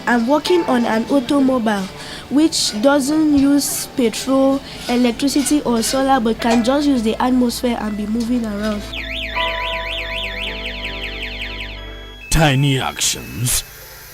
I'm working on an automobile which doesn't use petrol, electricity or solar but can just use the atmosphere and be moving around. Tiny actions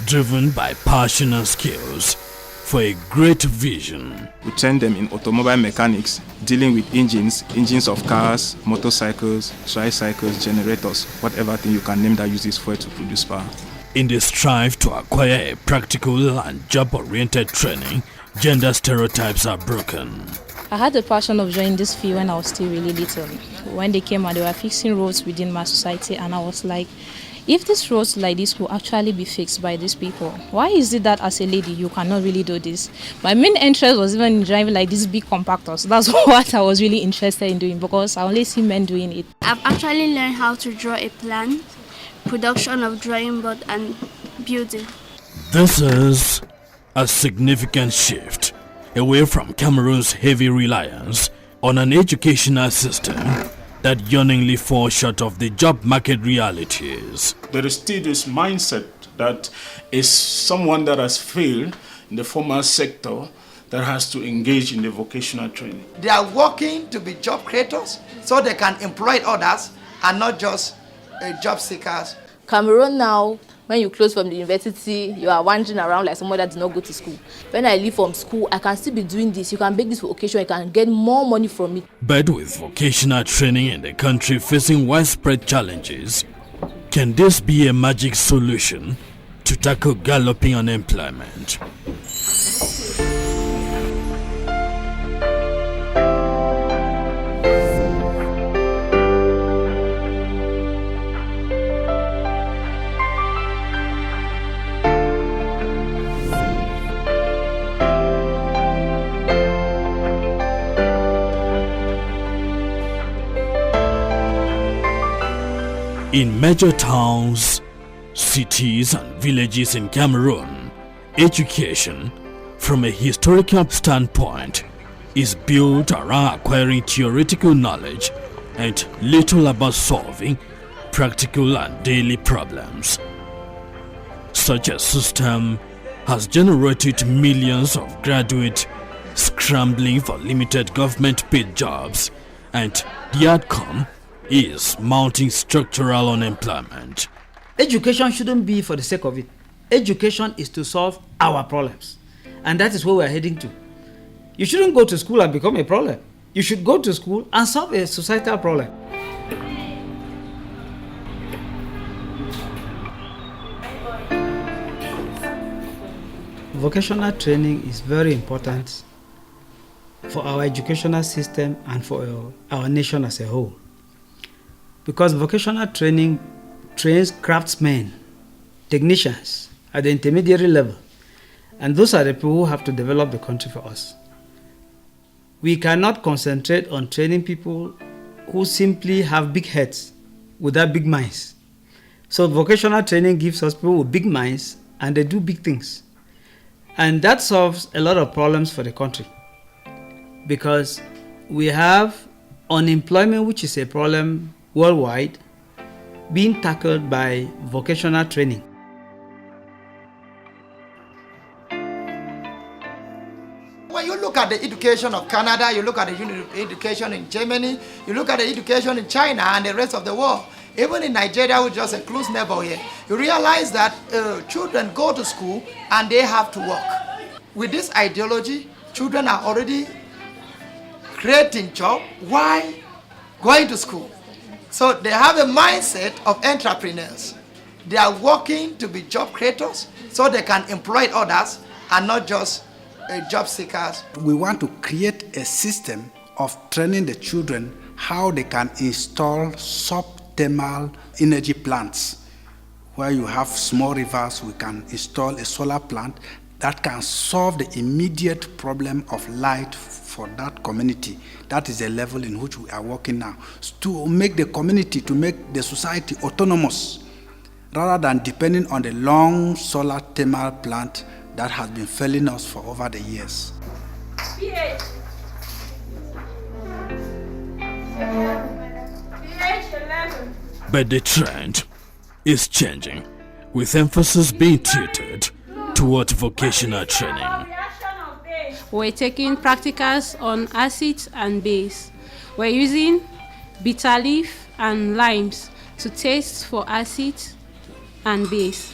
driven by passion and skills for a great vision. We train them in automobile mechanics, dealing with engines of cars, motorcycles, tricycles, generators, whatever thing you can name that uses fuel to produce power. In the strive to acquire a practical and job-oriented training, gender stereotypes are broken. I had the passion of joining this field when I was still really little. When they came and they were fixing roads within my society, and I was like, if these roads like this could actually be fixed by these people, why is it that as a lady you cannot really do this? My main interest was even in driving like these big compactors. That's what I was really interested in doing because I only see men doing it. I've actually learned how to draw a plan, production of drawing board and building. This is a significant shift away from Cameroon's heavy reliance on an educational system that yearningly falls short of the job market realities. There is still this mindset that is someone that has failed in the formal sector that has to engage in the vocational training. They are working to be job creators so they can employ others and not just job seekers. Cameroon now, when you close from the university, you are wandering around like someone that did not go to school. When I leave from school, I can still be doing this. You can make this vocation, you can get more money from it. But with vocational training in the country facing widespread challenges, can this be a magic solution to tackle galloping unemployment? In major towns, cities and villages in Cameroon, education, from a historical standpoint, is built around acquiring theoretical knowledge and little about solving practical and daily problems. Such a system has generated millions of graduates scrambling for limited government-paid jobs, and the outcome is mounting structural unemployment. Education shouldn't be for the sake of it. Education is to solve our problems. And that is where we are heading to. You shouldn't go to school and become a problem. You should go to school and solve a societal problem. Vocational training is very important for our educational system and for our nation as a whole. Because vocational training trains craftsmen, technicians at the intermediary level. And those are the people who have to develop the country for us. We cannot concentrate on training people who simply have big heads without big minds. So vocational training gives us people with big minds and they do big things. And that solves a lot of problems for the country. Because we have unemployment, which is a problem worldwide, being tackled by vocational training. When you look at the education of Canada, you look at the education in Germany, you look at the education in China and the rest of the world, even in Nigeria, which is just a close neighbor here, you realize that children go to school and they have to work. With this ideology, children are already creating jobs while going to school. So they have a mindset of entrepreneurs. They are working to be job creators so they can employ others and not just job seekers. We want to create a system of training the children how they can install subthermal energy plants. Where you have small rivers, we can install a solar plant that can solve the immediate problem of light for that community. That is the level in which we are working now, to make the community, to make the society autonomous, rather than depending on the long solar thermal plant that has been failing us for over the years. But the trend is changing, with emphasis being tilted to towards vocational training. We're taking practicals on acids and base. We're using bitter leaf and limes to taste for acids and base.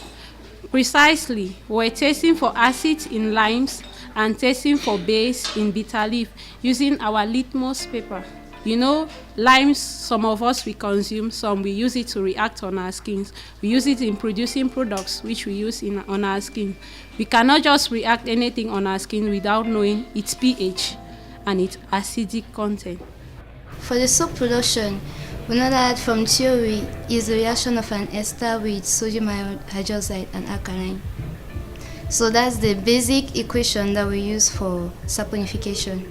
Precisely, we're tasting for acids in limes and tasting for base in bitter leaf using our litmus paper. You know, limes, some of us we consume, some we use it to react on our skins. We use it in producing products which we use on our skin. We cannot just react anything on our skin without knowing its pH and its acidic content. For the soap production, we know that from theory is the reaction of an ester with sodium hydroxide and alkaline. So that's the basic equation that we use for saponification.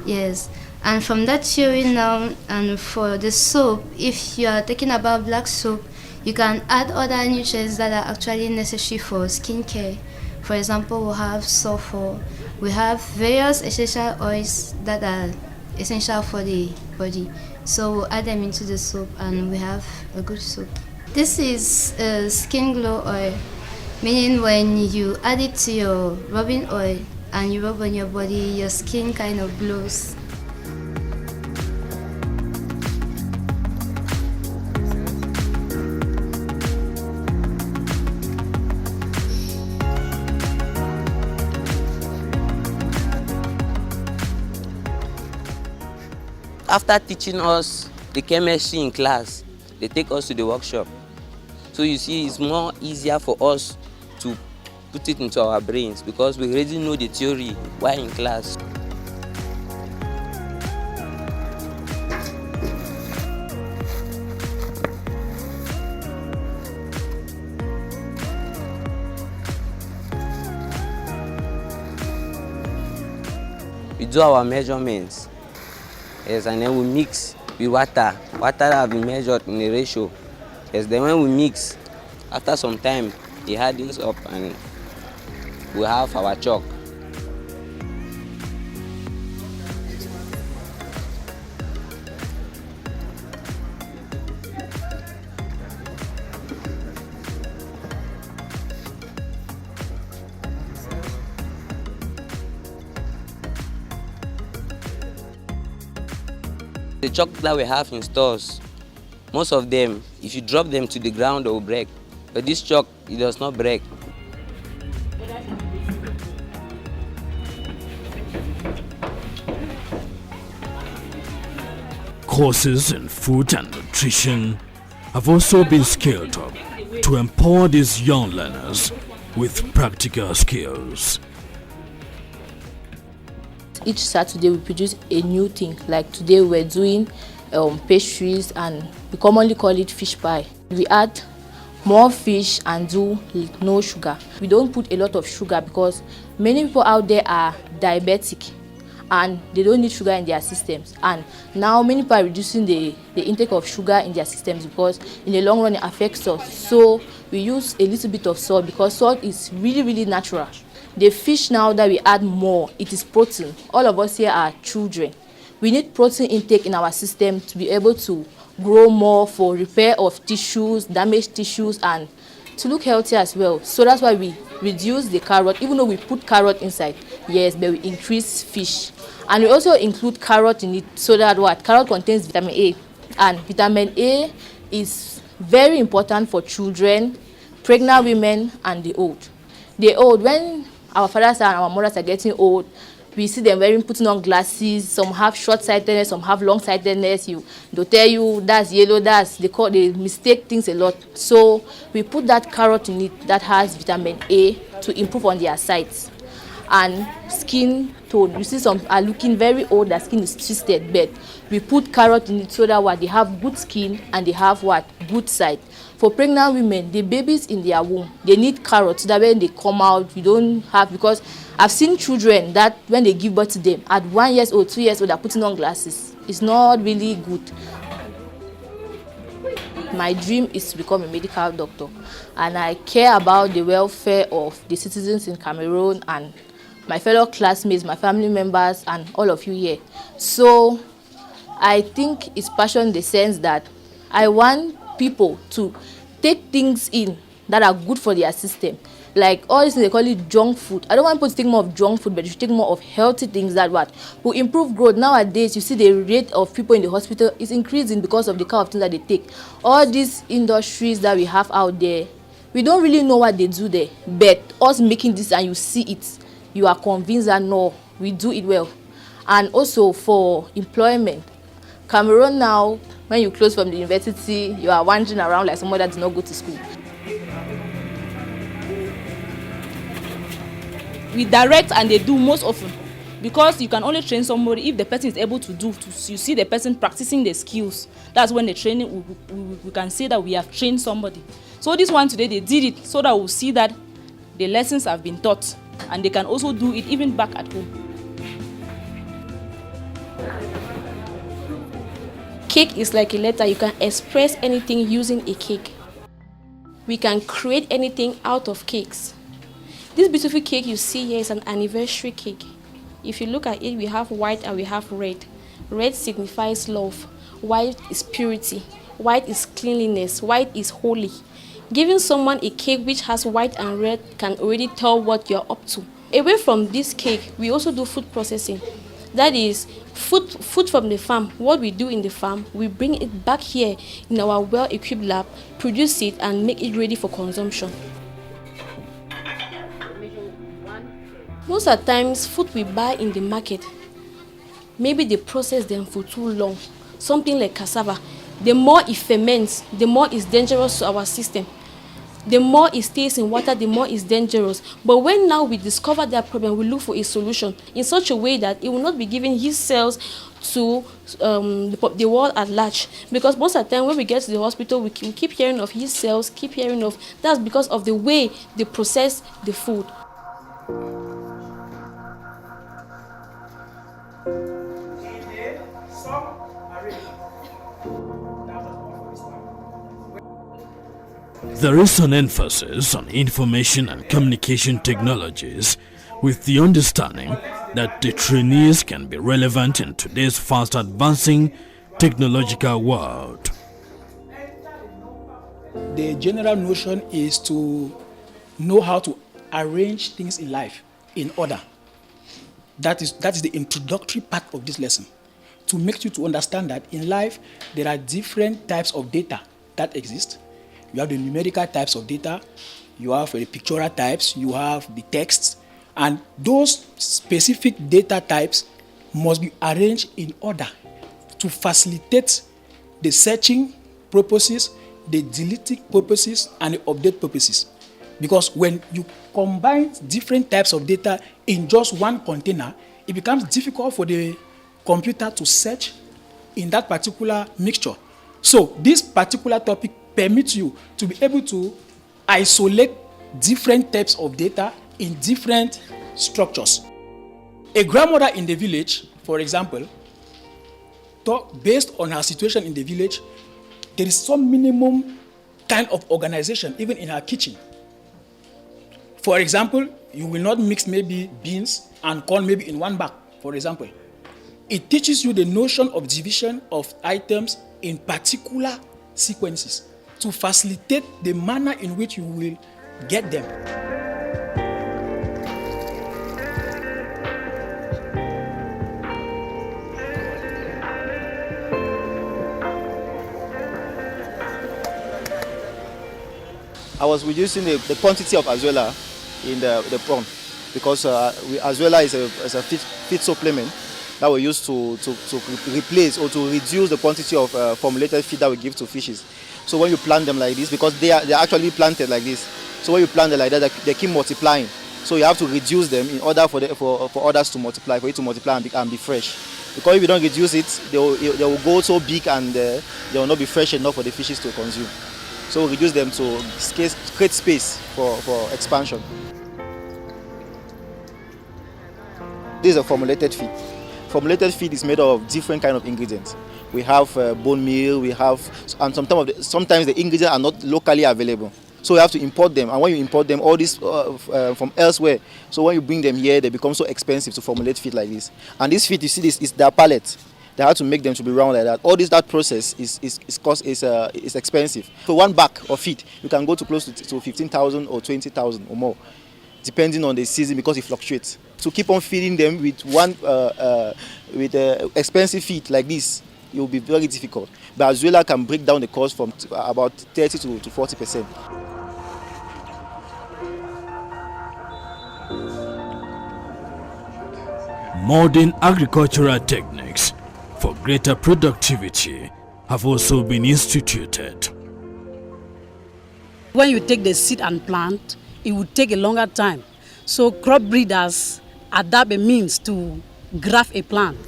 Yes. And from that theory now, and for the soap, if you are talking about black soap, you can add other nutrients that are actually necessary for skincare. For example, we have sulfur, we have various essential oils that are essential for the body. So we'll add them into the soap and we have a good soap. This is skin glow oil, meaning when you add it to your rubbing oil and you rub on your body, your skin kind of glows. After teaching us the chemistry in class, they take us to the workshop. So you see, it's more easier for us to put it into our brains because we already know the theory while in class. We do our measurements. Yes, and then we mix with water. Water have been measured in a ratio. Yes, then when we mix, after some time, it hardens up and we have our chalk. The chalk that we have in stores, most of them, if you drop them to the ground, they will break. But this chalk, it does not break. Courses in food and nutrition have also been scaled up to empower these young learners with practical skills. Each Saturday we produce a new thing. Like today we're doing pastries and we commonly call it fish pie. We add more fish and do no sugar. We don't put a lot of sugar because many people out there are diabetic and they don't need sugar in their systems. And now many people are reducing the intake of sugar in their systems because in the long run it affects us. So we use a little bit of salt because salt is really, really natural. The fish now that we add more, it is protein. All of us here are children. We need protein intake in our system to be able to grow more for repair of tissues, damaged tissues, and to look healthy as well. So that's why we reduce the carrot, even though we put carrot inside, yes, but we increase fish. And we also include carrot in it so that what? Carrot contains vitamin A. And vitamin A is very important for children, pregnant women, and the old. The old, when our fathers and our mothers are getting old, we see them putting on glasses. Some have short-sightedness, some have long-sightedness. They'll tell you that's yellow, they mistake things a lot. So we put that carrot in it that has vitamin A to improve on their sight. And skin tone, you see some are looking very old, their skin is twisted, but we put carrot in it so that what they have good skin and they have what? Good sight. For pregnant women, the babies in their womb, they need carrots so that when they come out, we don't have, because I've seen children that when they give birth to them, at 1 year old, 2 years old, they're putting on glasses. It's not really good. My dream is to become a medical doctor, and I care about the welfare of the citizens in Cameroon and my fellow classmates, my family members, and all of you here. So I think it's passion in the sense that I want people to take things in that are good for their system. Like all this, they call it junk food. I don't want people to take more of junk food, but you should take more of healthy things that what will improve growth. Nowadays, you see the rate of people in the hospital is increasing because of the kind of things that they take. All these industries that we have out there, we don't really know what they do there, but us making this and you see it, you are convinced that no, we do it well. And also for employment, Cameroon now, when you close from the university, you are wandering around like someone that did not go to school. We direct and they do most often, because you can only train somebody if the person is able to do. You see the person practicing the skills. That's when the training, we can say that we have trained somebody. So this one today, they did it so that we'll see that the lessons have been taught and they can also do it even back at home. Cake is like a letter. You can express anything using a cake. We can create anything out of cakes. This beautiful cake you see here is an anniversary cake. If you look at it, we have white and we have red. Red signifies love. White is purity. White is cleanliness. White is holy. Giving someone a cake which has white and red can already tell what you're up to. Away from this cake, we also do food processing. That is food from the farm. What we do in the farm, we bring it back here in our well-equipped lab, produce it and make it ready for consumption. Most of the times, food we buy in the market, maybe they process them for too long. Something like cassava, the more it ferments, the more it's dangerous to our system. The more it stays in water, the more it's dangerous. But when now we discover that problem, we look for a solution in such a way that it will not be giving his cells to the world at large. Because most of the time when we get to the hospital, we keep hearing of his cells, keep hearing of, that's because of the way they process the food. There is an emphasis on information and communication technologies, with the understanding that the trainees can be relevant in today's fast advancing technological world. The general notion is to know how to arrange things in life in order. That is the introductory part of this lesson, to make you to understand that in life there are different types of data that exist. You have the numerical types of data, you have the pictorial types, you have the texts, and those specific data types must be arranged in order to facilitate the searching purposes, the deleting purposes, and the update purposes. Because when you combine different types of data in just one container, it becomes difficult for the computer to search in that particular mixture. So this particular topic permits you to be able to isolate different types of data in different structures. A grandmother in the village, for example, based on her situation in the village, there is some minimum kind of organization even in her kitchen. For example, you will not mix maybe beans and corn maybe in one bag, for example. It teaches you the notion of division of items in particular sequences to facilitate the manner in which you will get them. I was reducing the quantity of azuela in the pond because azuela is a feed supplement that we use to replace or to reduce the quantity of formulated feed that we give to fishes. So when you plant them like this, because they are actually planted like this, so when you plant them like that, they keep multiplying. So you have to reduce them in order for others to multiply, for it to multiply and be fresh. Because if you don't reduce it, they will go so big and they will not be fresh enough for the fishes to consume. So we reduce them to create space for expansion. This is a formulated feed. Formulated feed is made of different kind of ingredients. We have bone meal, and sometimes the ingredients are not locally available. So we have to import them, and when you import them, all this from elsewhere. So when you bring them here, they become so expensive to formulate feed like this. And this feed, you see, this is their pallet. They had to make them to be round like that. All that process is expensive. For one bag of feed, you can go to close to 15,000 or 20,000 or more, depending on the season, because it fluctuates. To keep on feeding them with expensive feed like this, it will be very difficult. But Azuela can break down the cost from about 30 to 40%. Modern agricultural techniques for greater productivity have also been instituted. When you take the seed and plant, it will take a longer time. So crop breeders adapt a means to graft a plant.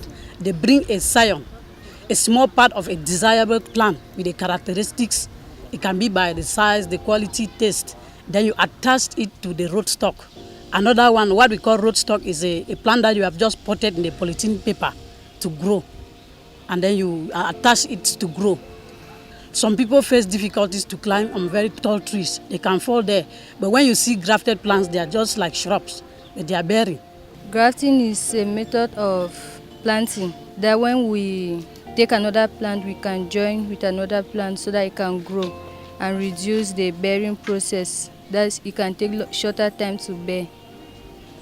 They bring a scion, a small part of a desirable plant with the characteristics. It can be by the size, the quality, taste. Then you attach it to the rootstock. Another one, what we call rootstock, is a plant that you have just potted in the polythene paper to grow. And then you attach it to grow. Some people face difficulties to climb on very tall trees. They can fall there. But when you see grafted plants, they are just like shrubs, but they are bearing. Grafting is a method of planting that when we take another plant, we can join with another plant so that it can grow and reduce the bearing process. That it can take shorter time to bear.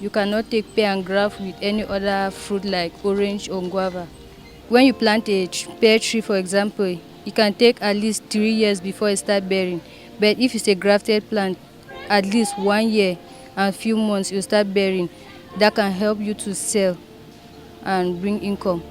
You cannot take pear and graft with any other fruit like orange or guava. When you plant a pear tree, for example, it can take at least 3 years before it starts bearing. But if it's a grafted plant, at least 1 year and a few months you start bearing. That can help you to sell and bring income.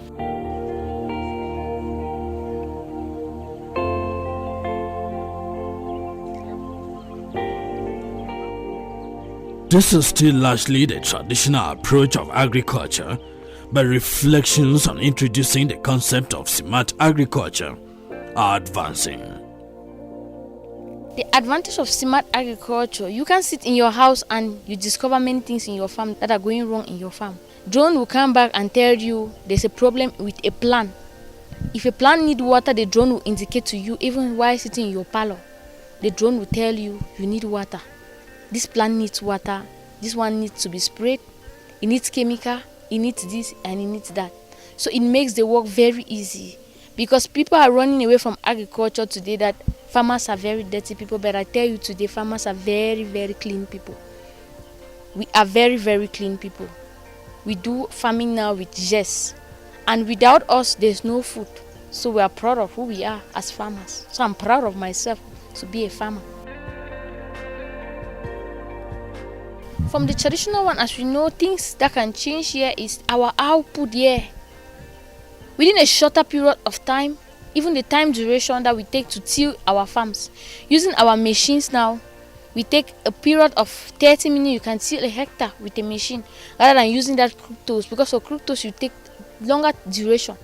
This is still largely the traditional approach of agriculture, but reflections on introducing the concept of smart agriculture are advancing. The advantage of smart agriculture, you can sit in your house and you discover many things in your farm that are going wrong in your farm. Drone will come back and tell you there's a problem with a plant. If a plant needs water, the drone will indicate to you even while sitting in your parlor. The drone will tell you need water. This plant needs water, this one needs to be sprayed, it needs chemical, it needs this and it needs that. So it makes the work very easy because people are running away from agriculture today that farmers are very dirty people, but I tell you today farmers are very, very clean people. We are very, very clean people. We do farming now with zest, and without us there's no food. So we are proud of who we are as farmers. So I'm proud of myself to be a farmer. From the traditional one, as we know, things that can change here is our output here. Within a shorter period of time, even the time duration that we take to till our farms. Using our machines now, we take a period of 30 minutes, you can till a hectare with a machine, rather than using that fructose, because for fructose you take longer duration,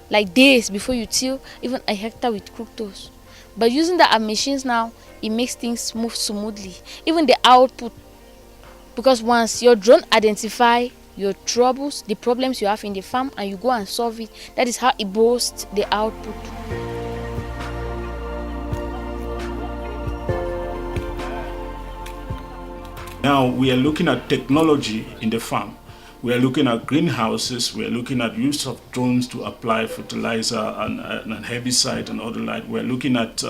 like days before you till even a hectare with fructose. But using the machines now, it makes things move smoothly. Even the output, because once your drone identify your troubles, the problems you have in the farm, and you go and solve it, that is how it boosts the output. Now we are looking at technology in the farm. We are looking at greenhouses. We are looking at use of drones to apply fertilizer and herbicide and other like. We are looking at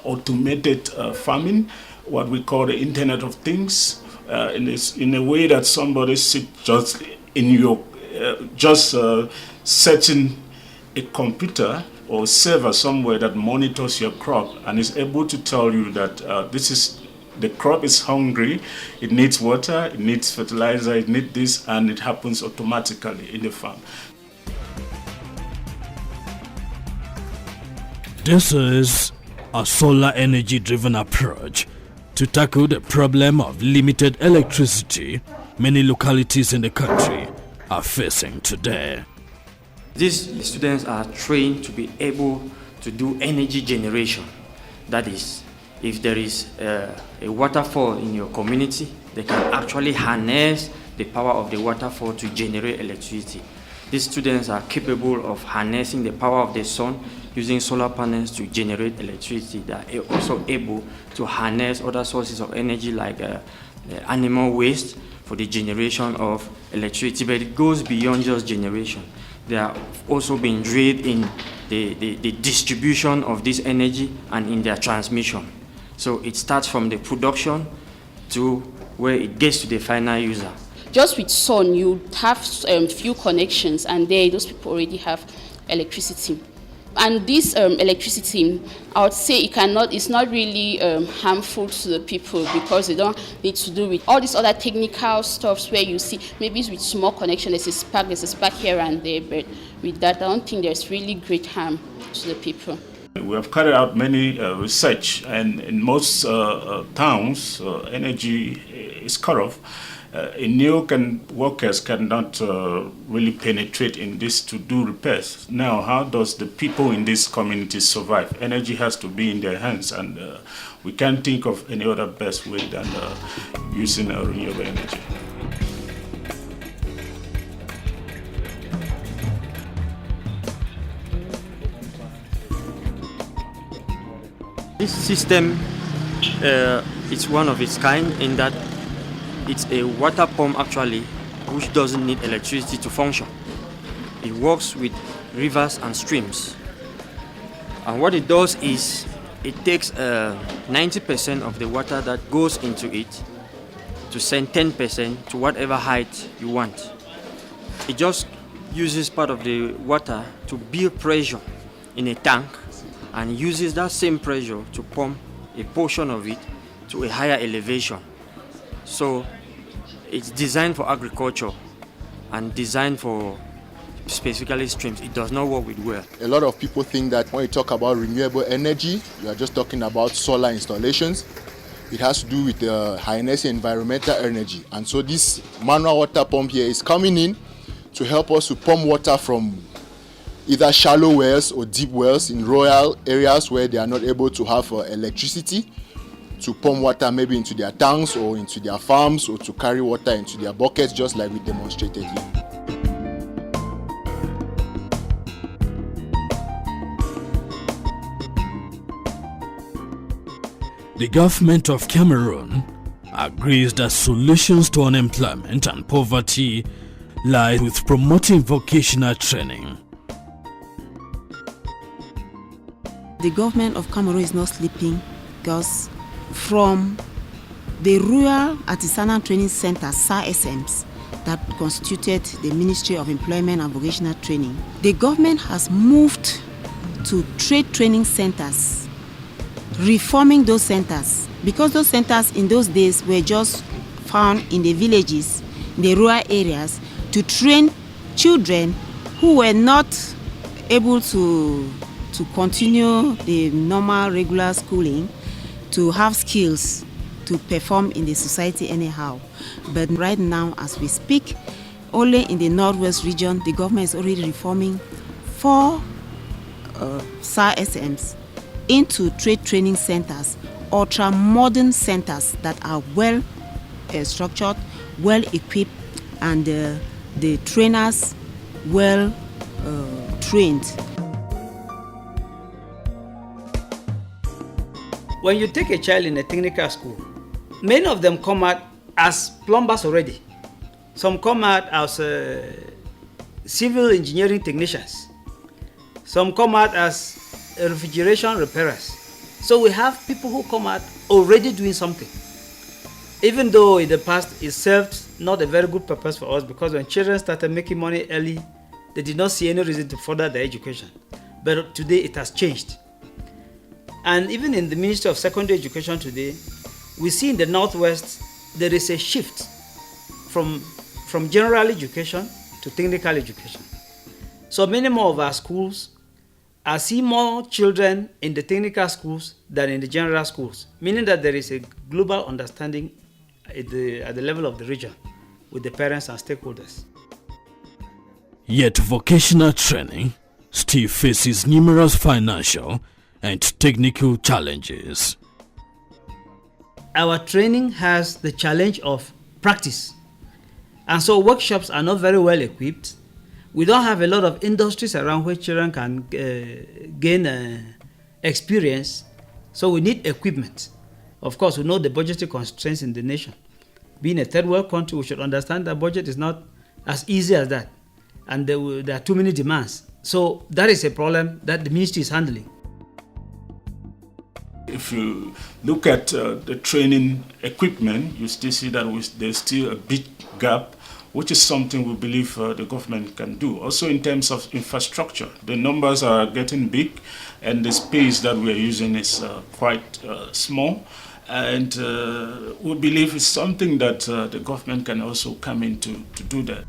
automated farming, what we call the Internet of Things. In a way that somebody sits just in your setting a computer or server somewhere that monitors your crop and is able to tell you that the crop is hungry, it needs water, it needs fertilizer, it needs this, and it happens automatically in the farm. This is a solar energy driven approach to tackle the problem of limited electricity many localities in the country are facing today. These students are trained to be able to do energy generation. That is, if there is a waterfall in your community, they can actually harness the power of the waterfall to generate electricity. These students are capable of harnessing the power of the sun using solar panels to generate electricity. They are also able to harness other sources of energy like animal waste for the generation of electricity, but it goes beyond just generation. they are also being drilled in the distribution of this energy and in their transmission. So it starts from the production to where it gets to the final user. Just with sun, you have few connections, and there those people already have electricity. And this electricity, I would say it's not really harmful to the people, because they don't need to do with all these other technical stuffs where you see maybe with small connection, there's a spark here and there, but with that, I don't think there's really great harm to the people. We have carried out many research, and in most towns, energy is cut off. Workers cannot really penetrate in this to do repairs. Now, how does the people in these communities survive? Energy has to be in their hands, and we can't think of any other best way than using renewable energy. This system is one of its kind in that it's a water pump actually, which doesn't need electricity to function. It works with rivers and streams. And what it does is it takes 90% of the water that goes into it to send 10% to whatever height you want. It just uses part of the water to build pressure in a tank and uses that same pressure to pump a portion of it to a higher elevation. So it's designed for agriculture and designed for specifically streams. It does not work with well. A lot of people think that when you talk about renewable energy, you are just talking about solar installations. It has to do with high energy environmental energy. And so this manual water pump here is coming in to help us to pump water from either shallow wells or deep wells in rural areas where they are not able to have electricity, to pump water maybe into their tanks or into their farms, or to carry water into their buckets, just like we demonstrated here. The government of Cameroon agrees that solutions to unemployment and poverty lie with promoting vocational training. The government of Cameroon is not sleeping, because from the Rural Artisanal Training Center, SARSMs, that constituted the Ministry of Employment and Vocational Training, the government has moved to trade training centers, reforming those centers, because those centers in those days were just found in the villages, in the rural areas, to train children who were not able to continue the normal regular schooling, to have skills to perform in the society anyhow. But right now, as we speak, only in the Northwest region, the government is already reforming 4 SARSMs into trade training centers, ultra-modern centers that are well structured, well equipped, and the trainers well trained. When you take a child in a technical school, many of them come out as plumbers already. Some come out as civil engineering technicians. Some come out as refrigeration repairers. So we have people who come out already doing something. Even though in the past it served not a very good purpose for us, because when children started making money early, they did not see any reason to further their education. But today it has changed. And even in the Ministry of Secondary Education today, we see in the Northwest there is a shift from general education to technical education. So many more of our schools are seeing more children in the technical schools than in the general schools, meaning that there is a global understanding at the level of the region with the parents and stakeholders. Yet vocational training still faces numerous financial and technical challenges. Our training has the challenge of practice, and so workshops are not very well equipped. We don't have a lot of industries around where children can gain experience, so we need equipment. Of course, we know the budgetary constraints in the nation. Being a third world country, we should understand that budget is not as easy as that. and there are too many demands. So that is a problem that the ministry is handling. If you look at the training equipment, you still see that there's still a big gap, which is something we believe the government can do. Also in terms of infrastructure, the numbers are getting big and the space that we are using is quite small. And we believe it's something that the government can also come in to do that.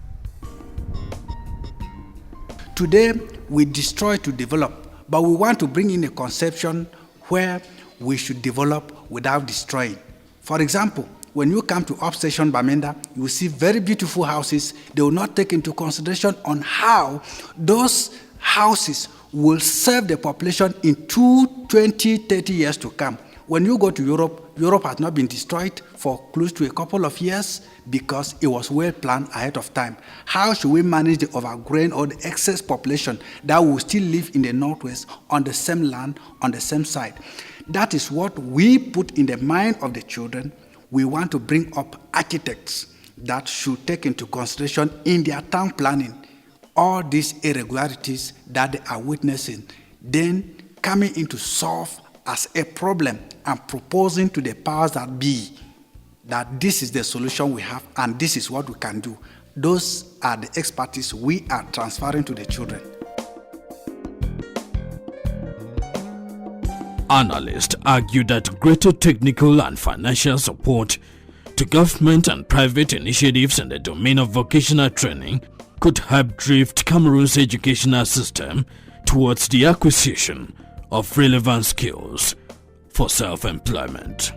Today, we destroy to develop, but we want to bring in a conception where we should develop without destroying. For example, when you come to Upstation Bamenda, you will see very beautiful houses. They will not take into consideration on how those houses will serve the population in 20, 30 years to come. When you go to Europe, Europe has not been destroyed for close to a couple of years because it was well planned ahead of time. How should we manage the overgrown or the excess population that will still live in the Northwest on the same land, on the same site? That is what we put in the mind of the children. We want to bring up architects that should take into consideration in their town planning all these irregularities that they are witnessing, then coming in to solve as a problem and proposing to the powers that be that this is the solution we have and this is what we can do. Those are the expertise we are transferring to the children. Analysts argue that greater technical and financial support to government and private initiatives in the domain of vocational training could help drift Cameroon's educational system towards the acquisition of relevant skills for self-employment.